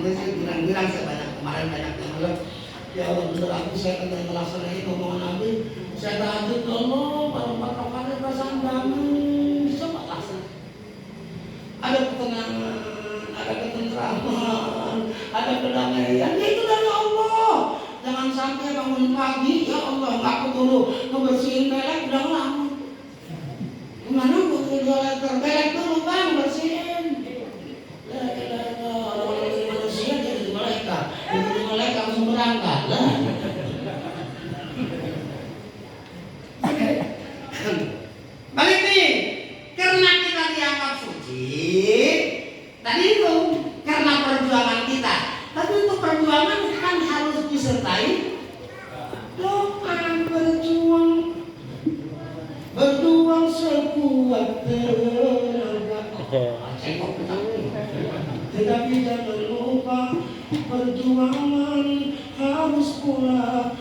Alhamdulillah sih bilang-bilang saya kemarin banyak yang bilang, ya Allah bener aku saya kena ngelaksanain omongan Nabi, saya tahajud Allah pada 4 rakaat perasaan damai, coba laksana. Ada ketenangan, ada ketentraman, ada kedamaian, ya itu dari Allah. Jangan sampai bangun pagi, ya Allah aku dulu ngebersihin belek udah lama. Gimana butuh 2 liter belek dulu bang bersihin. La ilaha illallah, orang manusia jadi malaikat, jadi malaikat langsung berangkat lah. Balik nih, karena kita dianggap suci, tadi itu karena perjuangan kita. Tapi untuk perjuangan kan harus disertai doa, berjuang sekuat tenaga. Tetapi jangan lupa perjuangan harus pula.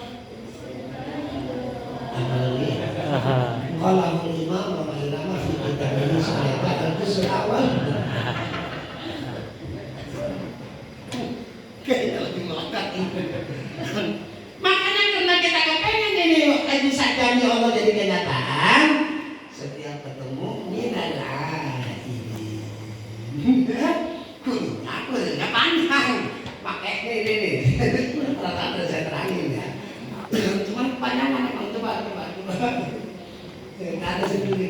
Kalau lima bapak ilama kita ini saya itu serawan. Kayaknya lebih melekat itu. Makanya karena kita kepengen ini bisa janji Allah jadi kenyataan, setiap ketemu minalah ini. Kulinya panjang, pakai ini. Rata-rata saya terangin ya. Cuman panjang mana kalau coba. Nggak ada sendiri.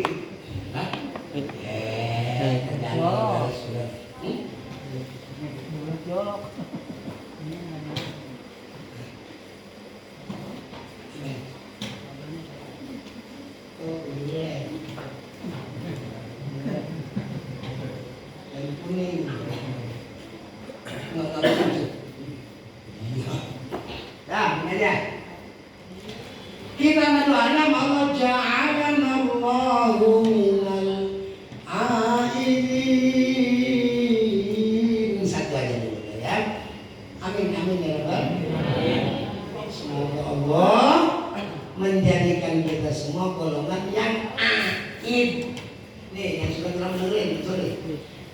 Terjadi sudah. Jolok. Oh iya. Yang kuning. Nggak lucu. Ya, ini aja. Kita berdoa Allah ja'alana Allahu minal aidin. Satu aja dulu ya. Amin ya Rabbal. Semoga Allah menjadikan kita semua golongan yang aid. Nih yang sudah terlalu sorry.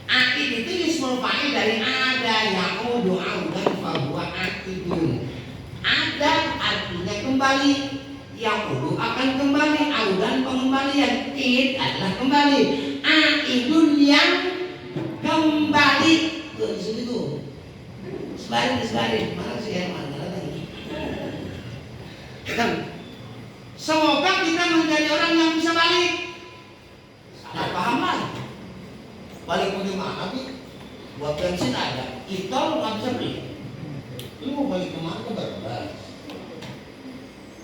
Aid itu ismul fa'il dari ada ya'udu audan fahuwa aidun. Ada artinya kembali, ya'udu akan kembali, audan pengembalian, id adalah kembali, aidun yang kembali. Tuh di sini tuh. Sebarin. Mana sih yang mana lagi? Semoga kita menjadi orang yang bisa balik. Salah paham lah. Balik bagaimana sih? Buat bensin ada, itol nggak bisa beli. Lu mau balik kemana ke Brebes?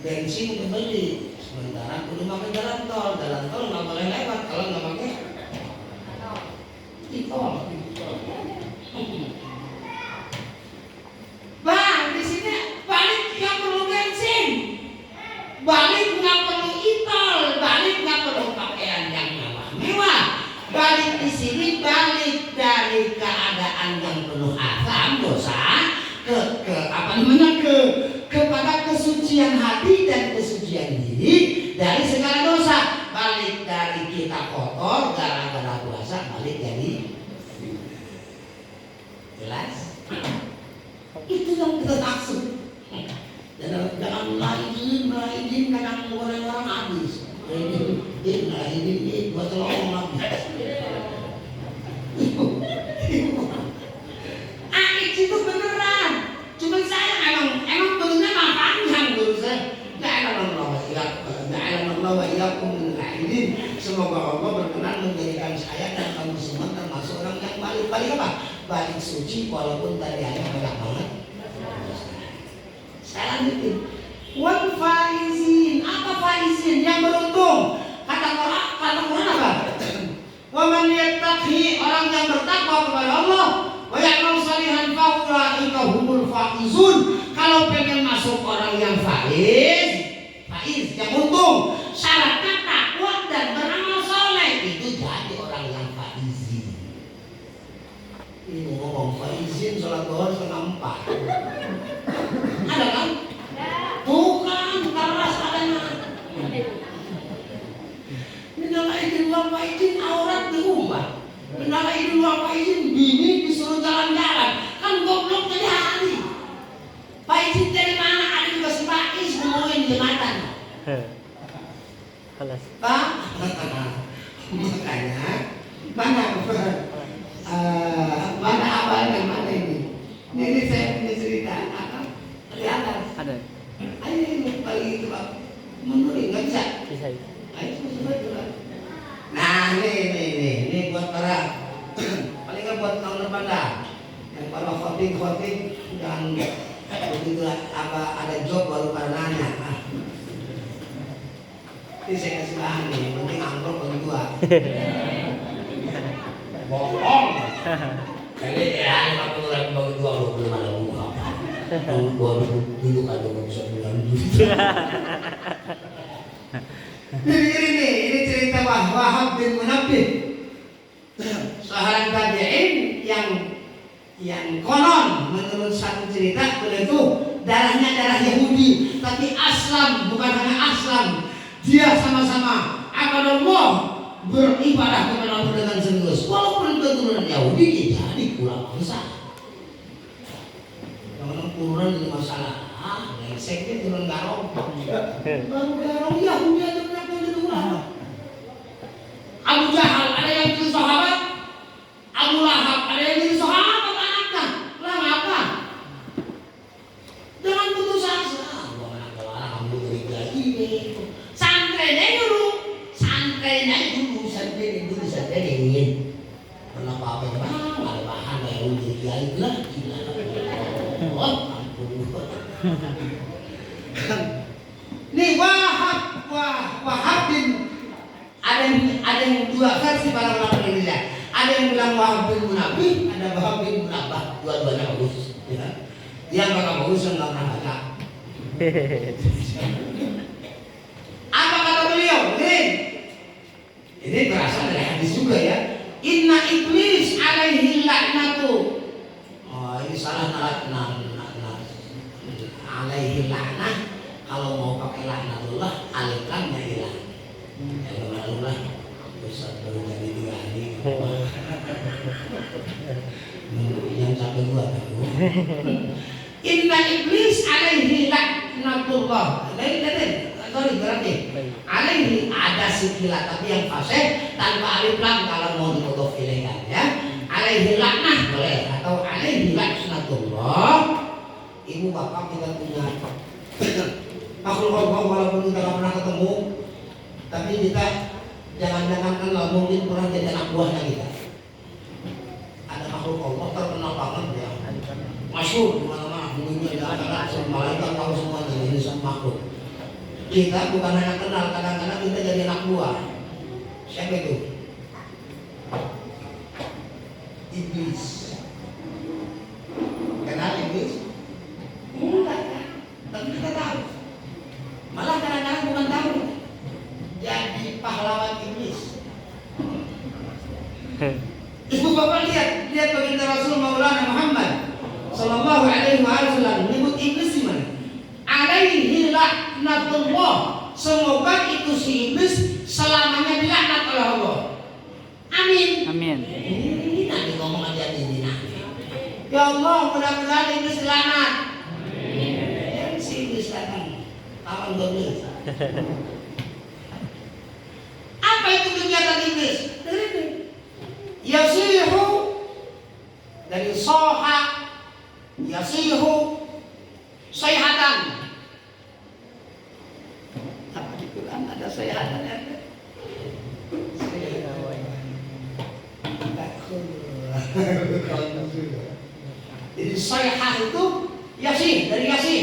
Bensin kebeli. Sementara kudu pakai jalan tol nggak boleh lewat kalau nggak pakai itol. Bang, di sini balik nggak perlu bensin, balik nggak perlu itol, balik nggak perlu pakaian yang mewah. Balik di sini balik dari keadaan yang penuh asam dosa kepada kesucian hati dan kesucian diri dari segala dosa. Balik dari kita kotor gara-gara puasa, balik dari jelas. Itu yang kita maksud. Jangan melaidin kadang orang habis. Ini buat tolong habis. Aid itu beneran. Cuma saya emang benernya mah panjang dulu saya. Semoga Allah berkenan menjadikan saya dan kamu semua termasuk orang yang balik apa? Balik suci walaupun tadi hanya banyak banget. Saya lanjutin. Wal faizin, apa faizin? Yang beruntung. Kata Quran apa? Wa man yattaqi, orang yang bertakwa kepada Allah, wa ya'mal salihan fa ulaika humul faizun. Kalau pengen masuk orang yang faiz yang untung, syaratnya takwa dan beramal soleh, itu jadi orang yang faizin. Ini ngomong faizin sholat duhur 3:30. Ada kan? Bukan, keras adanya. Minal aidin wal faizin, aurat diubah. Minal aidin wal faizin, bini disuruh jalan-jalan. Kan goblok Pak. Makanya mana mana awalnya mana ini? Ini saya punya cerita apa? Kelihatan. Ada. Ayo ini bagi itu Pak. Menurut nggak bisa. Bisa. Ayo coba. Nah ini buat para paling nggak buat tahun depan dah. Yang para khotib yang begitu apa ada job baru pada nanya. Ini saya kasih bahan nih, yang penting amplop berdua. Bohong. Kali ya, 50.000 bagi dua lo belum ada buka. Tahun 2000 kan nggak bisa bulan dulu. Ini cerita Wahab bin Munabbih, seorang tabi'in yang konon menurut satu cerita beliau itu darahnya darah Yahudi, tapi aslam, bukan hanya aslam, dia sama-sama akadallah beribadah kepada Allah dengan serius. Walaupun keturunan Yahudi jadi kurang besar. Yang turunan itu masalah. Seknya turun garong. Baru garong Yahudi aja berapa yang turun. Abu Jahal ada yang jadi sahabat. Abu Lahab ada yang jadi sahabat anaknya. Lah apa? Jangan putus asa. Kamu beribadah ini. Santai dulu. Kenapa apa yang ada bahan yang udah kiai lah. Oh, ini Wahab bin ada yang dua versi para ulama Indonesia. Ada yang bilang Wahab bin Munabbih, ada Wahab bin Munabbah, dua-duanya bagus. Ya. Yang nggak bagus nggak pernah baca. Apa kata beliau? Ini berasal dari hadis juga ya. Inna iblis alaihi laknatu. Oh ini salah alaihi laknah. Kalau mau pakai laknatullah alaikannya hilang. Yang kemarin Ustaz baru jadi 3 hari. Yang sampai 2 tahun. Inna iblis alaihi laknatullah. Sorry berarti alaihi ada sikilah tapi yang fasih tanpa alif lam kalau mau dimudhof ilaihkan ya. Alaihi laknah boleh atau alaihi laknatullah. Ibu bapak kita punya makhluk Allah walaupun kita nggak pernah ketemu, tapi kita jangan-jangan kalau mungkin kurang jadi anak buahnya kita. Ada makhluk Allah terkenal banget ya, masyhur di mana-mana, di dunia di antara malaikat tahu semuanya ini sama makhluk. Kita bukan hanya kenal, kadang-kadang kita jadi anak buah. Siapa itu? Iblis. Kenal iblis? Enggak, tapi kita tahu. Malah kadang-kadang bukan tahu. Jadi pahlawan iblis. Ibu bapak lihat baginda Rasul Maulana Muhammad Sallallahu Alaihi Wasallam menyebut iblis di mana? Alaihi laknatullah. Semoga itu si iblis selamanya dilaknat oleh Allah. Amin. Amin. Ini nanti ngomong aja ini nanti. Ya Allah, mudah-mudahan iblis dilaknat. Amin. Si iblis datang. Kawan iblis. Apa itu kegiatan iblis? Yasihu dari soha, yasihu sayhatan. Apa di Quran ada sayhatan ya? Jadi sayhah itu yasih, dari yasih.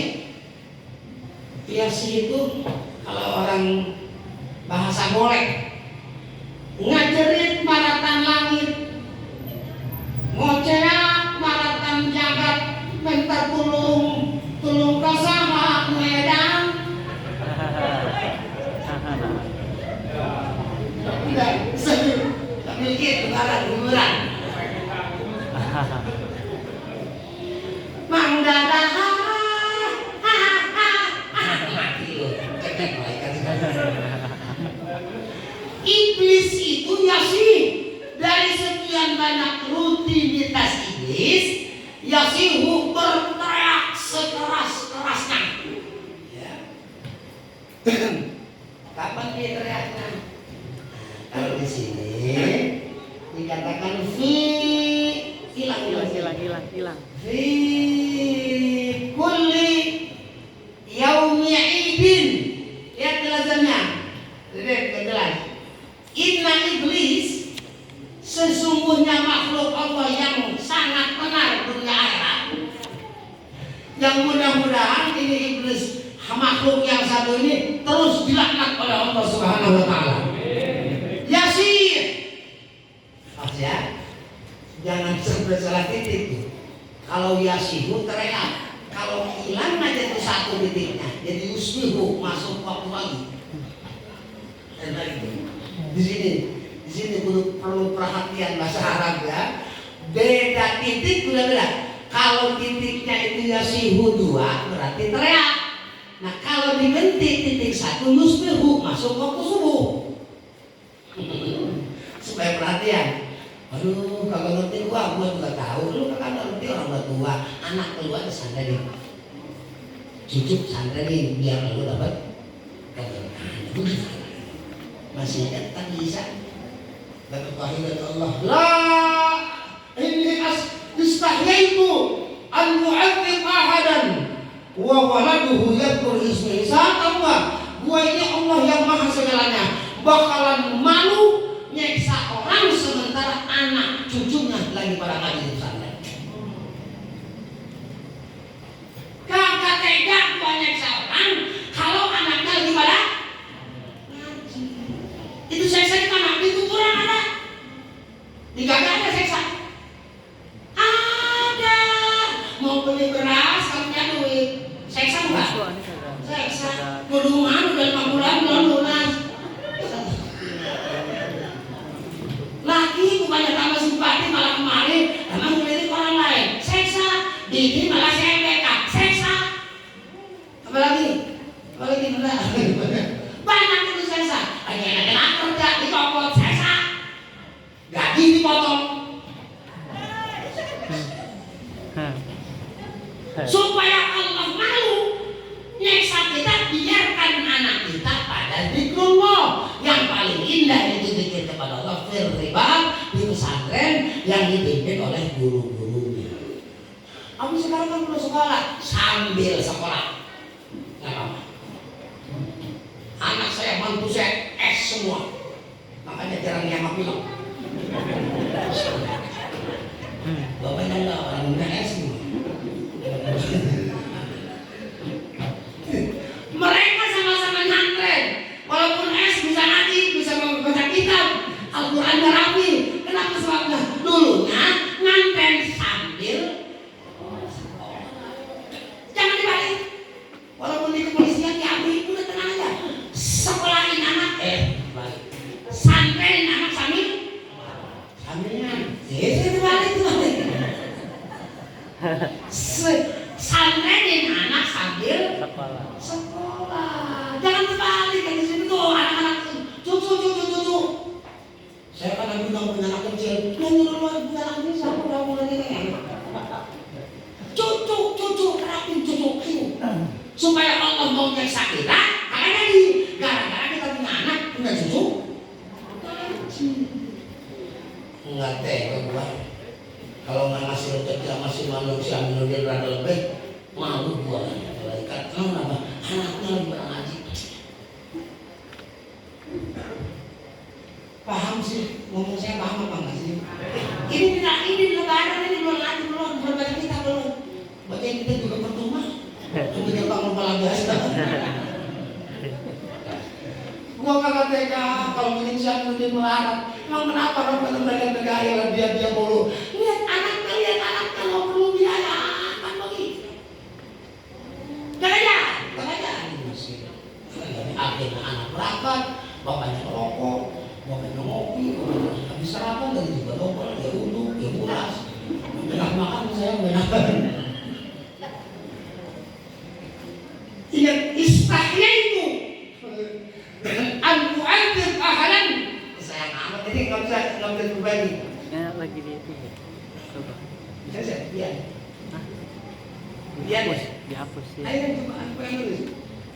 Yasih itu kalau orang bahasa golek ngajerit maratan langit, ngoceak maratan jagat, minta tulung kasaha Medan. Tidak, sedikit kebaran Mang Dada iblis itu yasih. Dari sekian banyak rutinitas iblis, yasihu berteriak sekeras-kerasnya ya. Kapan dia teriaknya? hilang. Fi kulli yaumi idin. Lihat jelasannya. Lihat jelas. Inna iblis sesungguhnya makhluk Allah yang sangat benar dunia akhirat. Yang mudah-mudahan ini iblis makhluk yang satu ini terus dilaknat oleh Allah Subhanahu wa taala. Yasir. Ya. Jangan sampai salah titik. Kalau yasihu teriak, kalau hilang aja itu satu titiknya, jadi usmihu masuk waktu lagi. Di sini perlu perhatian bahasa Arab ya. Beda titik beda. Kalau titiknya itu yasihu 2 berarti teriak. Nah kalau diganti titik 1 yusmihu masuk waktu subuh. Supaya perhatian. Aduh, kagak ngerti gua juga tahu. Lu kagak ngerti orang tua, anak keluar ke santri. Cucuk santri biar lu dapat kagak. Masih ingat tak bisa. Dapat wahyu dari Allah. La inni istahyaitu an mu'adzib ahadan wa waladuhu yadhkur ismi. Saat gua ini Allah yang maha segalanya bakalan malu nyeksa orang sementara anak cucunya lagi pada ngaji di pesantren. Kagak tega gua nyeksa orang kalau anaknya lagi pada ngaji. Itu seksa di mana? Di kuburan ada. Di kagak ada seksa. Ada. Mau beli beras kamu punya duit. Seksa enggak? Seksa. Kudu malu dan 5 bulan belum lunas. Lagi bukannya tambah simpati malah kemari emang melirik orang lain. Seksa. Dini malah sebek. Seksa. Apalagi benar. Banyak itu seksa. Lagi enak-enak kerja dicopot seksa. Gaji dipotong. Supaya Allah malu nyeksa kita, biarkan anak kita pada zikrullah. Yang paling indah itu zikir kepada Allah fil riba di pesantren yang dipimpin oleh guru-gurunya. Aku sekarang kan perlu sekolah sambil sekolah. Nggak apa-apa. Anak saya mantu saya semua. Makanya jarang nyamak bilang. Bapaknya enggak orang muda semua. Mereka sama-sama nyantren. Walaupun bisa ngaji, bisa membaca kitab, Al-Qurannya rapi. Kenapa sebabnya? Dulunya ngantren sambil jangan dibalik. Walaupun di kepolisian diambil, udah tenang aja. Sekolahin anak, balik. Santrenin anak sambil dibalik. Santrenin anak sambil sekolah. Jangan terbalik kan di sini tuh anak-anak cucu. Saya kan lagi punya anak kecil. Nyuruh punya anak ini siapa udah mulai ini. Cucu terapin cucu supaya Allah mau nyeksa kita. Makanya gara-gara kita punya anak punya cucu. Enggak tega gua. Kalau nggak ngasih rezeki masih manusia dia berada lebih malu gua. Malaikat kenapa? Anaknya lagi ngaji. Paham sih, ngomong saya paham apa enggak sih? Ini lebaran ini belum ngaji belum baca kitab belum. Baca kita juga percuma. Cuma kita bangun malam biasa. Gua kagak tega kalau menyingsang dia melarat. Emang kenapa orang mereka negara dia mulu? Lihat anaknya nggak perlu biaya kan begitu. Jangan masih. Akhirnya anak berangkat, bapaknya merokok, bapaknya ngopi, habis sarapan dan juga nongkrong, dia uduk, dia ulas. Enak makan saya mengenakan. Ingat istahyaitu an-mu'adzib ahadan. Sayang amat ini nggak bisa berbagi. Ya lagi di itu. Coba. Bisa saya? Iya. Dihapus ya. Ayo coba aku yang nulis.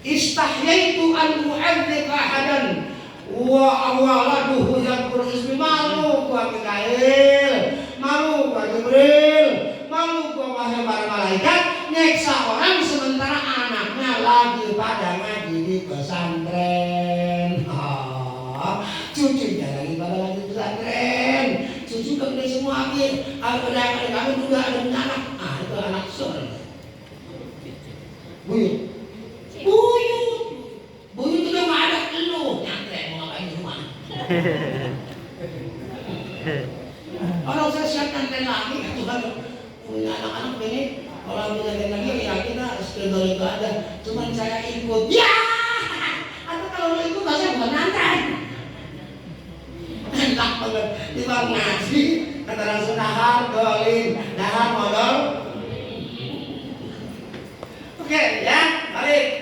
Istahyaitu an-mu'adzib ahadan wa awaladuhu yadhkur ismi. Malu gua Mikail, malu gua Jibril, nyeksa orang sementara anaknya lagi pada ngaji di pesantren. Cucunya lagi pada ngaji di pesantren. Cucu udah gede semua akhir. Ada yang kami juga ada punya anak. Itu anak surga. Buyut. Buyut udah nggak ada lu. Nyantren mau ngapain di rumah? Kalau saya siap nyantren lagi, Tuhan punya anak-anak ini. Kalau nyantren lagi ya kita skill itu ada. Cuman saya ikut. Ya. Atau kalau lu ikut saya bukan nyantren. Enak banget. Di bang ngaji kata langsung dahar dolin, dahar modal. Oke ya, mari.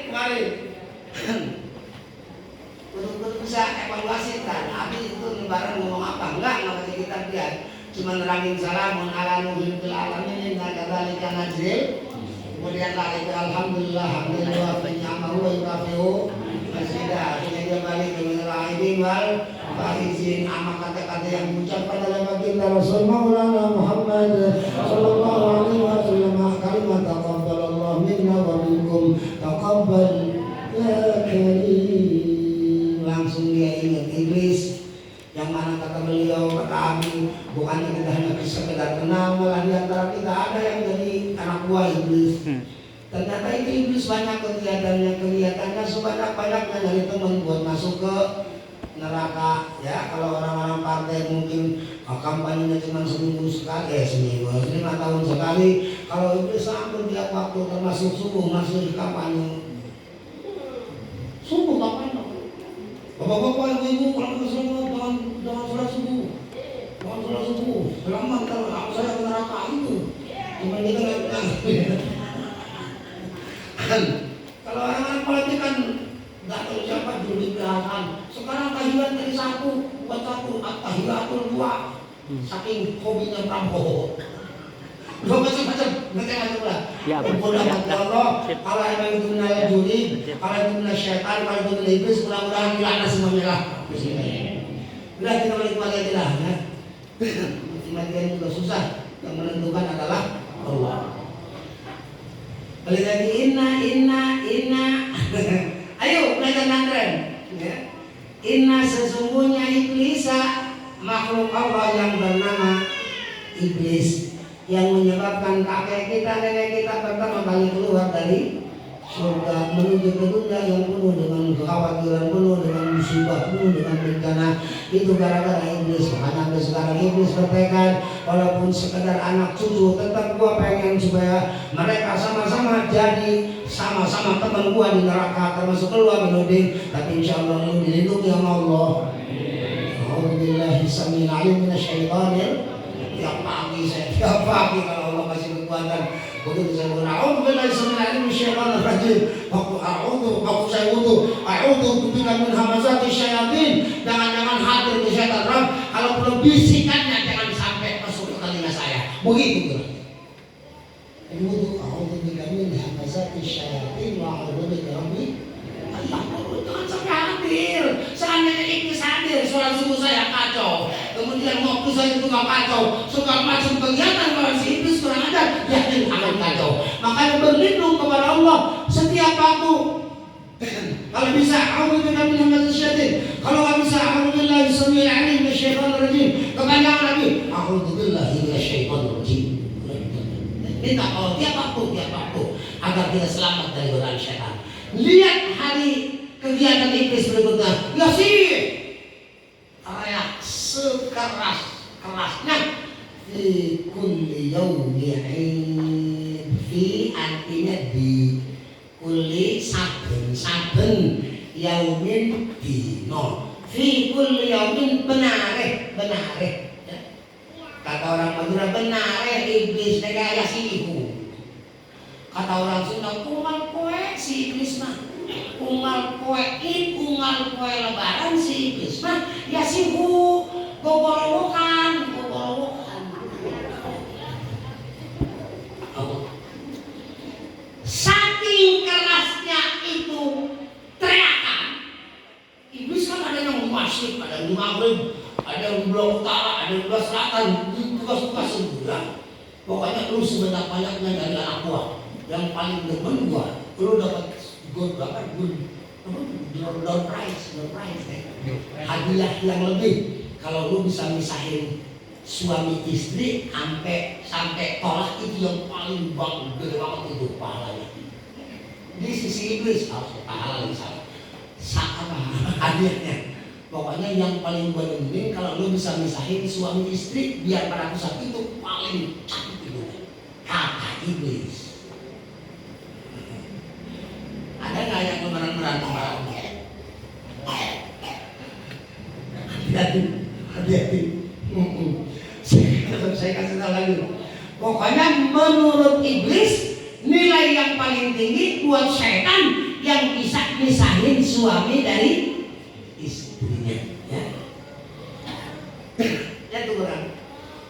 Betul-betul bisa evaluasi kan. Habis itu lebaran ngomong apa? Enggak baca kitab dia. Cuma nerangin salamun ala nuhil fil alamin inna kadzalika najzil. Kemudian lari ke alhamdulillah hamdulillah wa ni'mahu wa yukafi'u masjidah. Akhirnya dia balik ke minal wal faizin sama kata-kata yang diucapkan dalam baginda Rasul Maulana Muhammad sallallahu alaihi wasallam. Kalimat taqabbalallahu minna wa minkum taqabbal ya karim. Langsung dia ingat iblis yang mana kata beliau, kata Abi, bukannya kita hanya sekedar kenal, malah di antara kita ada yang jadi anak buah iblis. Ternyata itu iblis banyak kelihatannya sebanyak-banyaknya dari teman buat masuk ke neraka. Ya, kalau orang-orang partai mungkin kampanyenya cuma seminggu sekali, 5 tahun sekali. Kalau iblis hampir tiap waktu, termasuk subuh masih kampanye. Subuh kampanye. Bapak-bapak, ibu-ibu, kalau semua jangan sholat subuh. Jangan sholat subuh. Selamat kalau saya ke neraka itu. Cuma kita nggak bilang. Kalau orang-orang politik kan nggak tahu siapa dulu dibelakang. Sekarang tahiyat dari satu buat satu, tahiyatul dua. Saking hobinya Prabowo. Macam-macam lah. Ya, Allah, kalau emang itu menaya judi, kalau itu menaya syaitan, kalau itu menaya iblis, mudah-mudahan dilaknat semua merah. Udah kita menikmati aja lah ya. Kematian juga susah, yang menentukan adalah Allah. Balik lagi inna. Ayo belajar ngantren. Inna sesungguhnya iblisa makhluk Allah yang bernama iblis, yang menyebabkan kakek kita, nenek kita pertama kali keluar dari surga menuju ke dunia yang penuh dengan kekhawatiran, penuh dengan musibah, penuh dengan bencana. Itu gara-gara iblis. Makanya sampai sekarang iblis bertekad, walaupun sekedar anak cucu, tetap gua pengen supaya mereka sama-sama jadi sama-sama teman gua di neraka, termasuk keluar menuding. Tapi insya Allah lu dilindungi sama Allah. Alhamdulillah samil alim minasyaitanir. Tiap pagi kalau Allah kasih kekuatan, begitu saya berdoa, Alhamdulillah samil alim minasyaitanir rajim. Waktu saya wudu, bika min hamazati syayatin. Jangan hadir ke syaitan Rabb. Kalau belum bisikannya jangan sampai masuk ke telinga saya. Begitu kan? Wudu, bika min hamazati syayatin wa a'udzubika rabbi. Jangan sampai hadir. Seandainya iblis hadir, sholat subuh saya kacau. Kemudian waktu saya itu nggak kacau. Segala macam kegiatan kalau si iblis kurang ajar, yakin akan kacau. Makanya berlindung kepada Allah setiap waktu. Kalau bisa, a'udzubika min hamazati syaitan. Kalau nggak bisa, a'udzubillahi samil alim minasyaitonir rajim. Kepanjangan lagi, a'udzubillahi minasyaitonir rajim. Minta Allah tiap waktu agar kita selamat dari godaan syaitan. Lihat hari kegiatan iblis berikutnya. Ya sih, teriak sekeras-kerasnya fi kulli yawmin. Fi artinya di, kulli saben yaumin dino. Fi kulli yaumin benare. Kata orang Madura benare iblis negara sihu. Kata orang Sunda unggal kue si iblis mah. Unggal kue lebaran si iblis mah ya sihu gogorowokan. Saking kerasnya itu teriakan. Iblis kan ada yang masjid, ada yang di Maghrib, ada yang di Blok Utara, ada yang di Blok Selatan, tugas-tugas sebulan. Pokoknya lu lu sebanyak banyaknya dari anak gua, yang paling demen gua, lu dapat door prize, hadiah yang lebih. Kalau lu bisa misahin suami istri sampai tolak, itu yang paling gede banget itu pahalanya. Di sisi iblis harus pahala apa hadiahnya. Pokoknya yang paling gue demenin kalau lu bisa misahin suami istri biar pada pusat itu paling cantik itu kata iblis. Ada nggak yang berantem hati-hati. Saya kasih tahu lagi. Pokoknya menurut iblis nilai yang paling tinggi buat setan yang bisa misahin suami dari istrinya, ya. Ya tuh orang.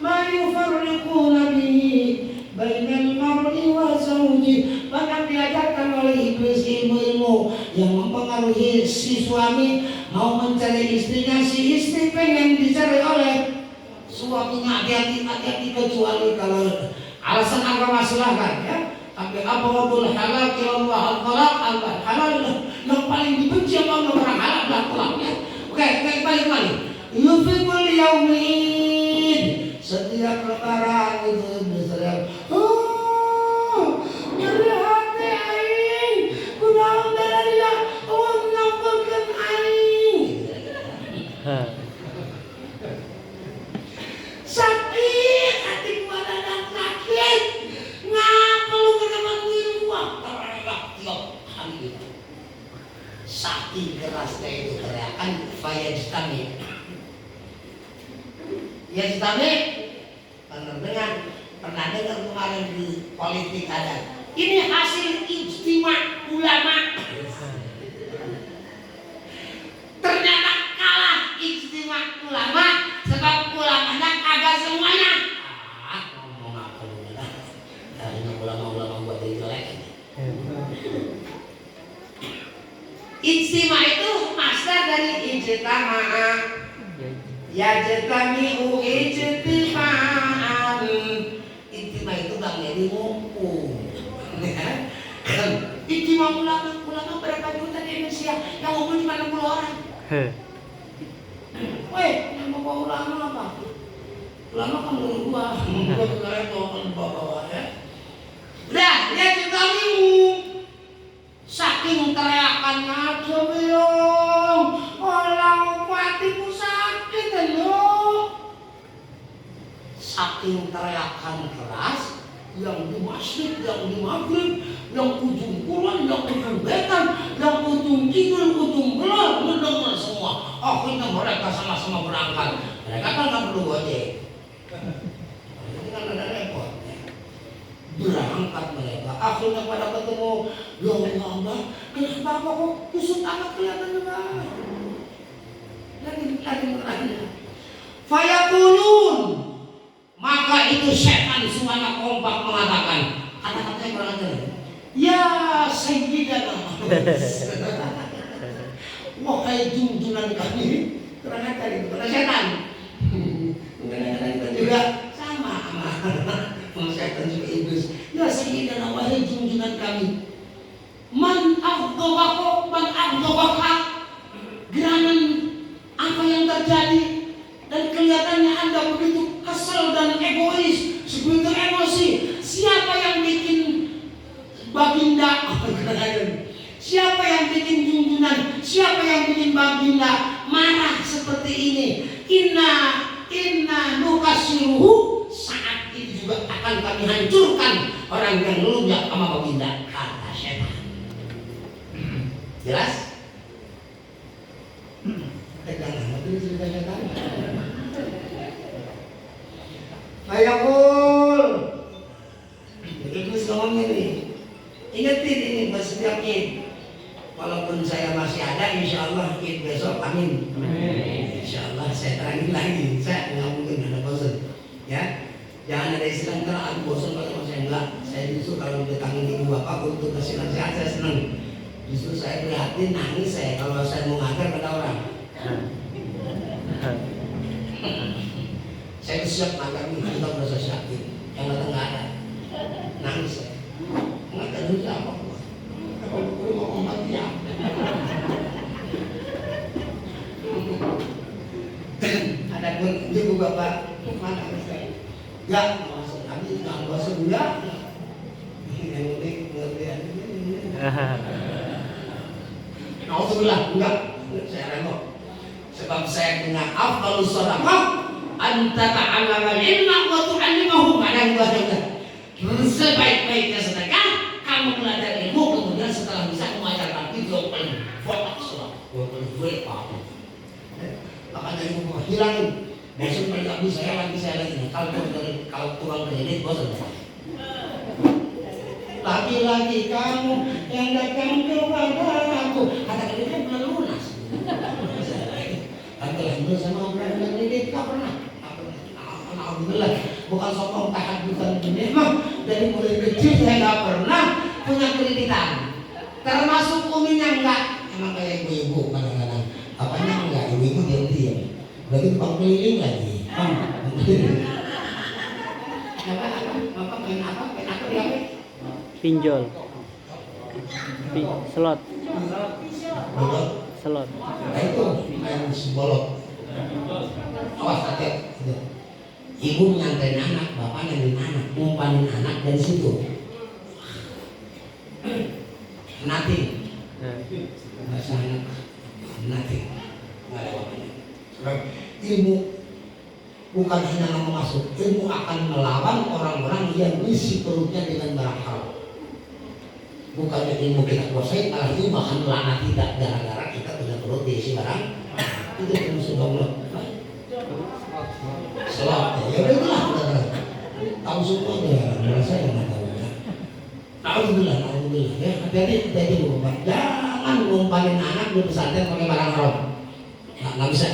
Ma yufarriquna bihi bainal mar'i wa zawji. Bahkan diajarkan oleh iblis ilmu-ilmu yang mempengaruhi si suami mau mencari istrinya, si istri pengen dicari oleh suaminya. Hati-hati kecuali kalau alasan agama silahkan, ya. Tapi abghadul halal ilallah al-talaq, halal yang paling dibenci sama orang halal adalah talaknya. Oke, balik. Yufiqul yaumin, setiap lebaran itu berteriak, oh, nyeri hati aing, kunaon daraya, oh ngampurkeun aing. Sakit hati gua dadang sakit. Ngapa lu kena bantuin gua? Terlelak tiap hari. Saking kerasnya itu teriakan fayajtami. Yajtami pernah dengar kemarin di politik ada. Ini hasil ijtima ulama. Ternyata kalah ijtima ulama sebab ulamanya kagak semuanya. Ngomong apa lu dah? Ini ulama-ulama buat jadi jelek. Ijtima itu masdar dari ijtama'a. Yajtami'u ijtima'an. Ijtima itu bang jadi ngumpul. Ijtima ulama berapa juta di Indonesia? Yang ngumpul cuma 60 orang. Weh, nama ulama apa? Ulama kan dulu gua sebenarnya mau bawa ya. Udah, dia Yajtami'u. Saking teriakannya Jomiyong, orang matiku sakit lo. Saking teriakan keras, yang di masjid, yang di maghrib, yang ujung kulon, yang ujung wetan, yang ujung kidul, ujung belah, mendengar semua. Akhirnya mereka sama-sama berangkat. Mereka kan nggak perlu gojek. Ini kan ada repot. Berangkat mereka, akhirnya pada ketemu, ya Allah, kenapa kok kusut amat kelihatan juga? Lagi. Fayaqulun, maka itu setan semuanya kompak mengatakan, kata-katanya kurang ajar. Ya Sayyidana, wahai junjungan kami, kurang ajar itu kata setan. Kadang-kadang kita juga sama setan juga iblis. Ya Sayyidana, wahai junjungan kami, man aghdabaka, geranan apa yang terjadi dan kelihatannya Anda begitu kesal dan egois, begitu emosi. Siapa yang bikin baginda? Siapa yang bikin junjungan? Siapa yang bikin baginda marah seperti ini? Inna nukasiruhu, saat itu juga akan kami hancurkan orang yang ngelunjak sama baginda, kata setan. Jelas? Jangan nanti cerita setan. Fayaqul, Iblis ngomongnya nih. Ingetin ini buat setiap Id. Walaupun saya masih ada, insya Allah Id besok, amin. Insya Allah saya terangin lagi. Saya nggak mungkin ada bosan, ya. Jangan ada istilah ntar aku bosan kalau saya enggak. Saya justru kalau didatangin ibu bapak untuk kasih nasihat saya senang. Justru saya prihatin, nangis saya kalau saya mau ngajar pada orang. Saya siap ngajar nih, kita udah saya siapin. Yang datang nggak ada. Ya, maksud kami nggak bahasa enggak. Yang unik ngerti aja. Alhamdulillah enggak. Saya remo. Sebab saya punya afdalus shadaqah anta ta'allama ilma wa tu'allimahu. Mana gua dengar. Sebaik-baiknya sedekah kamu belajar ilmu kemudian setelah bisa mengajarkan itu yang paling fokus lah. Yang paling great apa? Makanya ilmu hilangin. Bosan mereka saya lagi. Kalau kurang kredit bosan. Lagi-lagi kamu yang datang kepadaku. Kata kreditnya belum lunas. Alhamdulillah sama orang kredit tak pernah. Alhamdulillah bukan sokong tahaddusan dunia mah dari mulai kecil saya nggak pernah punya kreditan. Termasuk uminya enggak. Emang kayak ibu-ibu kadang-kadang. Apanya enggak ibu-ibu diam-diam. Berarti tukang keliling lagi. Apa main apa dia? Pinjol. Slot. Slot. Nah itu main bolot. Awas hati. Ibu nyanterin anak, bapak nyanterin anak, ngumpanin anak dari situ. Nothing. Bahasa anak nothing. Nggak ada waktunya. Sebab ilmu bukan hanya ngomong masuk, ilmu akan melawan orang-orang yang mengisi perutnya dengan barang haram. Bukannya ilmu kita kuasai, malah itu bahkan melaknat tidak gara-gara kita punya perut diisi barang. Itu ilmu subhanallah. Selap ya udahlah, tahu semuanya, merasa yang nggak tahu. Alhamdulillah ya. Hati-hati bu, jangan ngumpanin anak di pesantren pakai barang haram. Nggak bisa.